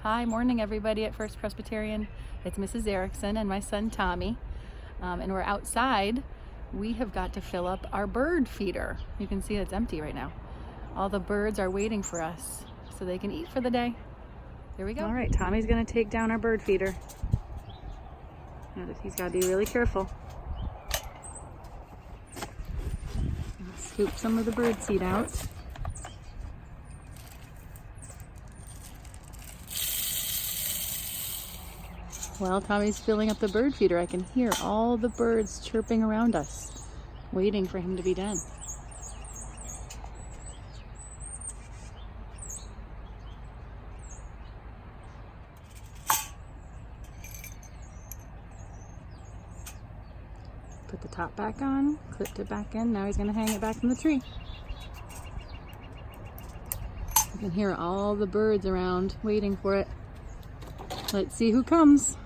Hi, morning everybody at First Presbyterian. It's Mrs. Erickson and my son Tommy, and we're outside. We have got to fill up our bird feeder. You can see it's empty right now. All the birds are waiting for us so they can eat for the day. Here we go. All right, Tommy's gonna take down our bird feeder. He's gotta be really careful. Scoop some of the bird seed out. While Tommy's filling up the bird feeder, I can hear all the birds chirping around us, waiting for him to be done. Put the top back on, clipped it back in. Now he's gonna hang it back from the tree. You can hear all the birds around waiting for it. Let's see who comes.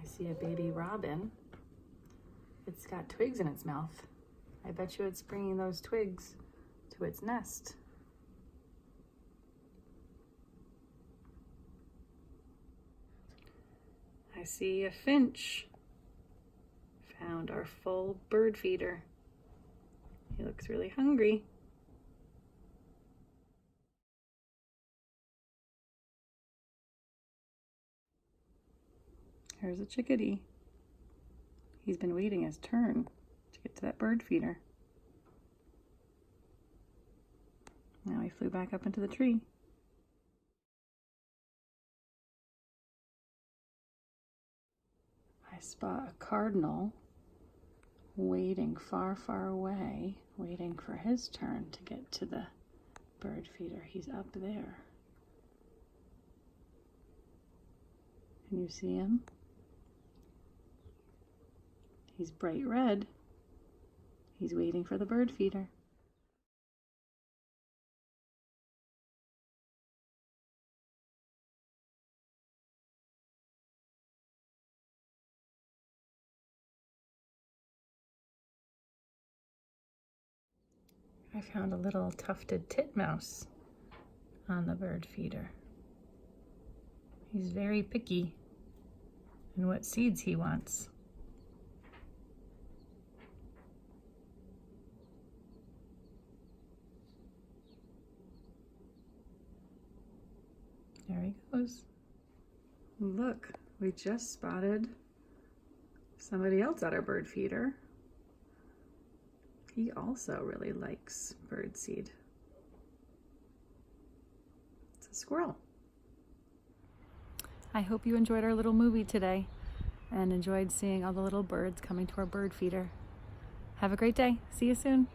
I see a baby robin. It's got twigs in its mouth. I bet you it's bringing those twigs to its nest. I see a finch. Found our full bird feeder. He looks really hungry. Here's a chickadee. He's been waiting his turn to get to that bird feeder. Now he flew back up into the tree. I spot a cardinal waiting far, far away, waiting for his turn to get to the bird feeder. He's up there. Can you see him? He's bright red. He's waiting for the bird feeder. I found a little tufted titmouse on the bird feeder. He's very picky in what seeds he wants. There he goes. Look, we just spotted somebody else at our bird feeder. He also really likes birdseed. It's a squirrel. I hope you enjoyed our little movie today and enjoyed seeing all the little birds coming to our bird feeder. Have a great day. See you soon.